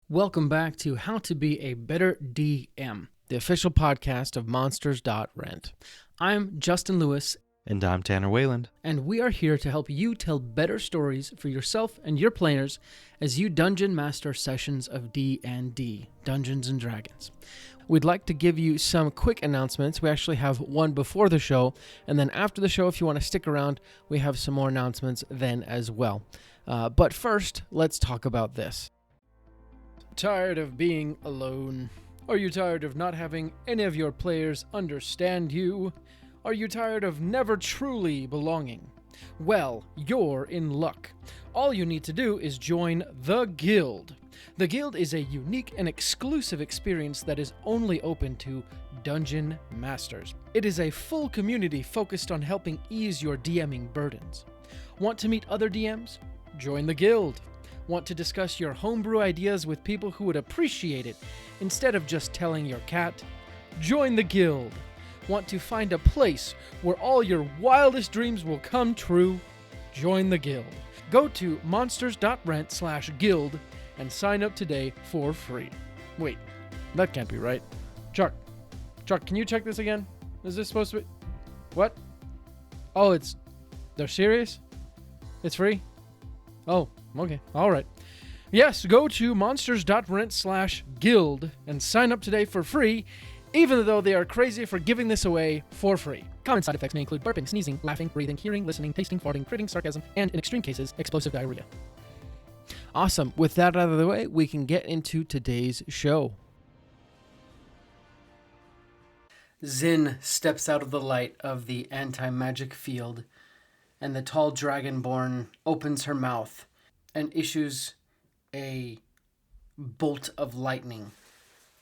Welcome back to How to Be a Better DM, the official podcast of Monsters.rent. I'm Justin Lewis. And I'm Tanner Wayland. And we are here to help you tell better stories for yourself and your players as you dungeon master sessions of D&D, Dungeons & Dragons. We'd like to give you some quick announcements. We actually have one before the show, and then after the show, if you want to stick around, we have some more announcements then as well. But first, let's talk about this. Tired of being alone? Are you tired of not having any of your players understand you? Are you tired of never truly belonging? Well, you're in luck. All you need to do is join the Guild. The Guild is a unique and exclusive experience that is only open to Dungeon Masters. It is a full community focused on helping ease your DMing burdens. Want to meet other DMs? Join the Guild. Want to discuss your homebrew ideas with people who would appreciate it instead of just telling your cat? Join the Guild. Want to find a place where all your wildest dreams will come true? Join the Guild. Go to monsters.rent/guild and sign up today for free. Wait, that can't be right. Chuck, can you check this again? Is this supposed to be... What? Oh, they're serious? It's free? Oh, okay. All right. Yes, go to monsters.rent/guild and sign up today for free, even though they are crazy for giving this away for free. Common side effects may include burping, sneezing, laughing, breathing, hearing, listening, tasting, farting, critting, sarcasm, and in extreme cases, explosive diarrhea. Awesome. With that out of the way, we can get into today's show. Zin steps out of the light of the anti-magic field, and the tall dragonborn opens her mouth and issues a bolt of lightning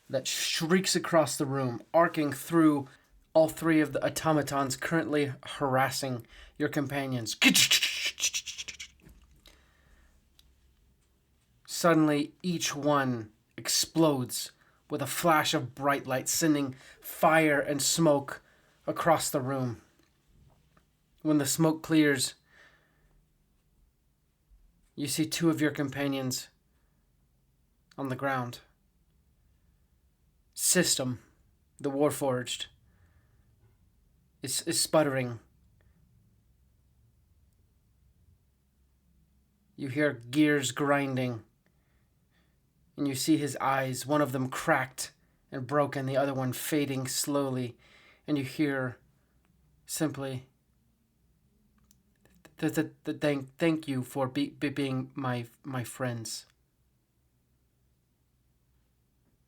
that shrieks across the room, arcing through all three of the automatons currently harassing your companions. Suddenly, each one explodes with a flash of bright light, sending fire and smoke across the room. When the smoke clears, you see two of your companions on the ground. System, the Warforged, is sputtering. You hear gears grinding, and you see his eyes, one of them cracked and broken, the other one fading slowly, and you hear simply, thank you for being my friends.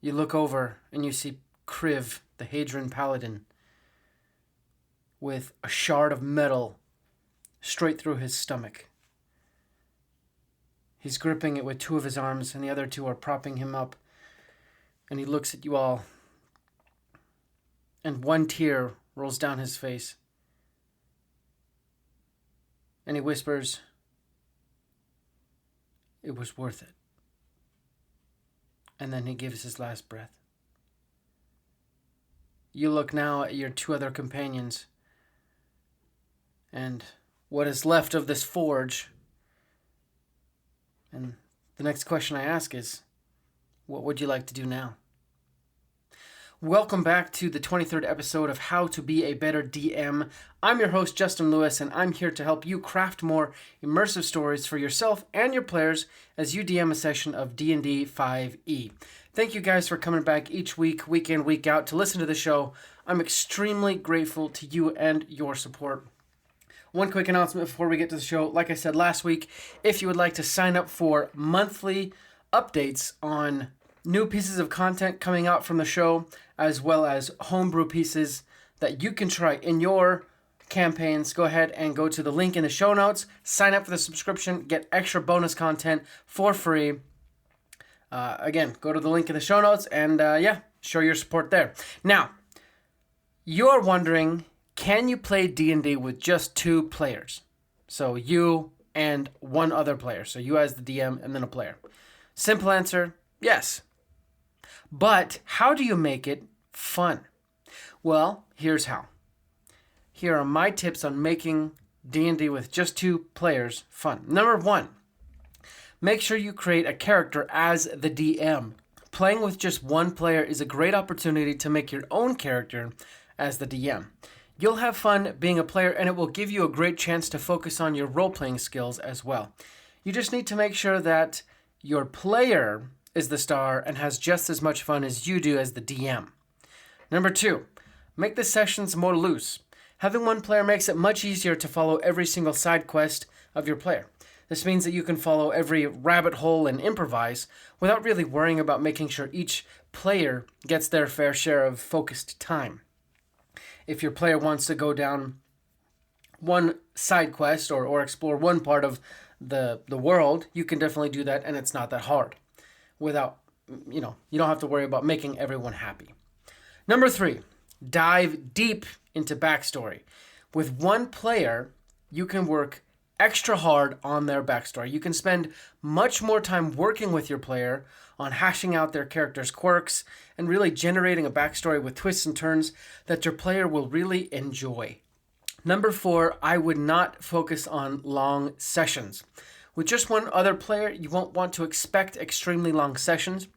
You look over and you see Kriv, the Hadron Paladin, with a shard of metal straight through his stomach. He's gripping it with two of his arms, and the other two are propping him up. And he looks at you all, and one tear rolls down his face. And he whispers, "It was worth it." And then he gives his last breath. You look now at your two other companions, and what is left of this forge. And the next question I ask is, what would you like to do now? Welcome back to the 23rd episode of How to Be a Better DM. I'm your host, Justin Lewis, and I'm here to help you craft more immersive stories for yourself and your players as you DM a session of D&D 5e. Thank you guys for coming back each week, week in, week out, to listen to the show. I'm extremely grateful to you and your support. One quick announcement before we get to the show. Like I said last week, if you would like to sign up for monthly updates on new pieces of content coming out from the show, as well as homebrew pieces that you can try in your campaigns, go ahead and go to the link in the show notes, sign up for the subscription, get extra bonus content for free. Again, go to the link in the show notes and show your support there. Now, you're wondering, can you play D&D with just two players? So you and one other player. So you as the DM and then a player. Simple answer, yes. But how do you make it fun? Well, here's how. Here are my tips on making D&D with just two players fun. Number one, Make sure you create a character as the DM. Playing with just one player is a great opportunity to make your own character as the DM. You'll have fun being a player, and it will give you a great chance to focus on your role-playing skills as well. You just need to make sure that your player is the star and has just as much fun as you do as the DM. Number 2, make the sessions more loose. Having one player makes it much easier to follow every single side quest of your player. This means that you can follow every rabbit hole and improvise without really worrying about making sure each player gets their fair share of focused time. If your player wants to go down one side quest or explore one part of the world, you can definitely do that, and it's not that hard. Without, you don't have to worry about making everyone happy. Number 3, dive deep into backstory. With one player, you can work extra hard on their backstory. You can spend much more time working with your player on hashing out their character's quirks and really generating a backstory with twists and turns that your player will really enjoy. Number 4, I would not focus on long sessions. With just one other player, you won't want to expect extremely long sessions.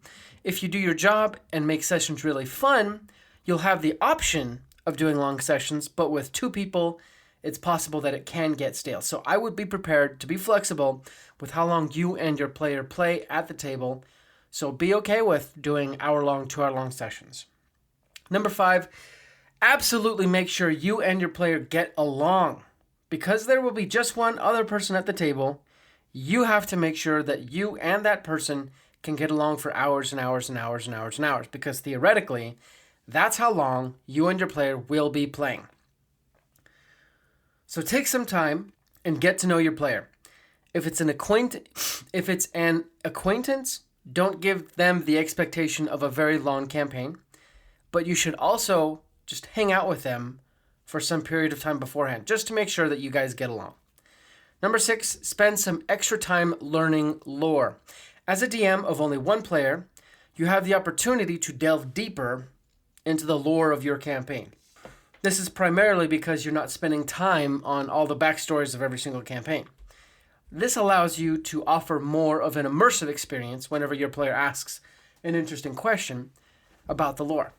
If you do your job and make sessions really fun, you'll have the option of doing long sessions, but with 2 people, it's possible that it can get stale. So I would be prepared to be flexible with how long you and your player play at the table. So be okay with doing hour-long, 2-hour-long sessions. Number 5, absolutely make sure you and your player get along. Because there will be just one other person at the table, you have to make sure that you and that person can get along for hours and hours and hours and hours and hours. Because theoretically, that's how long you and your player will be playing. So take some time and get to know your player. If it's an acquaintance, don't give them the expectation of a very long campaign, but you should also just hang out with them for some period of time beforehand, just to make sure that you guys get along. Number 6, spend some extra time learning lore. As a DM of only one player, you have the opportunity to delve deeper into the lore of your campaign. This is primarily because you're not spending time on all the backstories of every single campaign. This allows you to offer more of an immersive experience whenever your player asks an interesting question about the lore.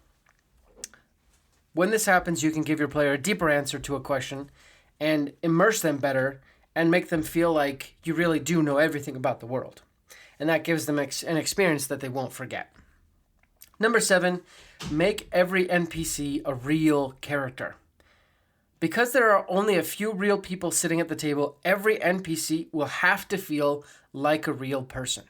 When this happens, you can give your player a deeper answer to a question and immerse them better and make them feel like you really do know everything about the world. And that gives them an experience that they won't forget. Number 7, make every NPC a real character. Because there are only a few real people sitting at the table, every NPC will have to feel like a real person.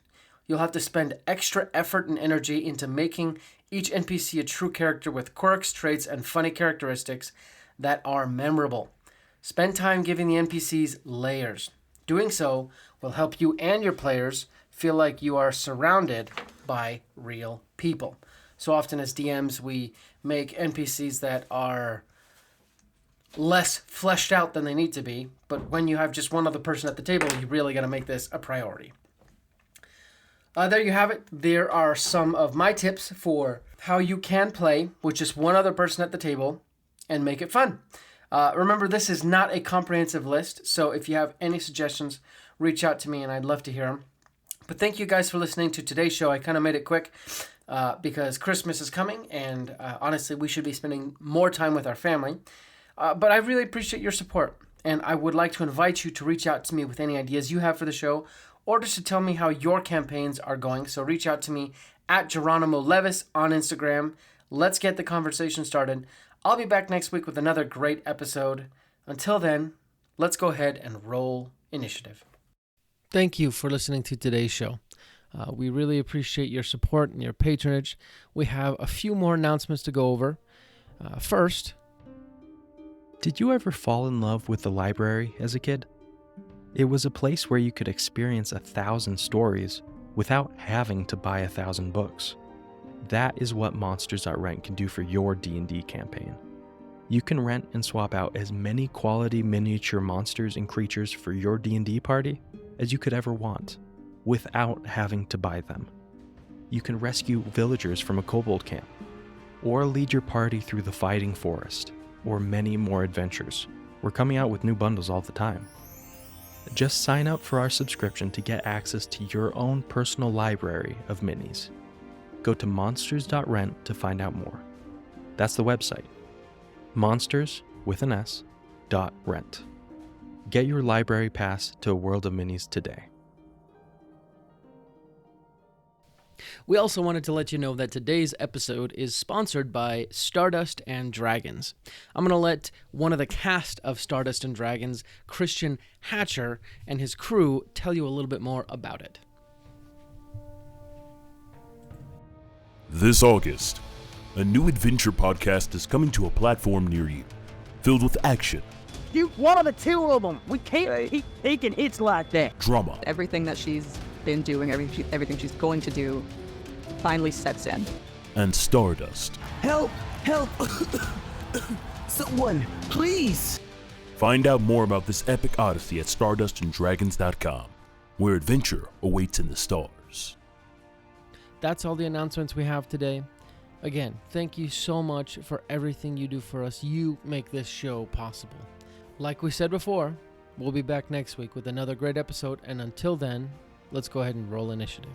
You'll have to spend extra effort and energy into making each NPC a true character with quirks, traits, and funny characteristics that are memorable. Spend time giving the NPCs layers. Doing so will help you and your players feel like you are surrounded by real people. So often as DMs, we make NPCs that are less fleshed out than they need to be. But when you have just one other person at the table, you really got to make this a priority. There you have it. There are some of my tips for how you can play with just one other person at the table and make it fun. Remember, this is not a comprehensive list. So if you have any suggestions, reach out to me and I'd love to hear them. But thank you guys for listening to today's show. I kind of made it quick. Because Christmas is coming, and honestly, we should be spending more time with our family. But I really appreciate your support, and I would like to invite you to reach out to me with any ideas you have for the show, or just to tell me how your campaigns are going. So reach out to me at Geronimo Levis on Instagram. Let's get the conversation started. I'll be back next week with another great episode. Until then, let's go ahead and roll initiative. Thank you for listening to today's show. We really appreciate your support and your patronage. We have a few more announcements to go over. First, did you ever fall in love with the library as a kid? It was a place where you could experience 1,000 stories without having to buy 1,000 books. That is what Monsters Rent can do for your D&D campaign. You can rent and swap out as many quality miniature monsters and creatures for your D&D party as you could ever want, without having to buy them. You can rescue villagers from a kobold camp, or lead your party through the fighting forest, or many more adventures. We're coming out with new bundles all the time. Just sign up for our subscription to get access to your own personal library of minis. Go to monsters.rent to find out more. That's the website. Monsters, with an S, .rent. Get your library pass to a world of minis today. We also wanted to let you know that today's episode is sponsored by Stardust and Dragons. I'm going to let one of the cast of Stardust and Dragons, Christian Hatcher, and his crew tell you a little bit more about it. This August, a new adventure podcast is coming to a platform near you, filled with action, Shoot one of the two of them. We can't keep taking hits like that. drama, Everything that she's been doing, everything she's going to do, finally sets in. and stardust. Help! Help! Someone, please! Find out more about this epic odyssey at stardustanddragons.com, where adventure awaits in the stars. That's all the announcements we have today. Again, thank you so much for everything you do for us. You make this show possible. Like we said before, we'll be back next week with another great episode, and until then, let's go ahead and roll initiative.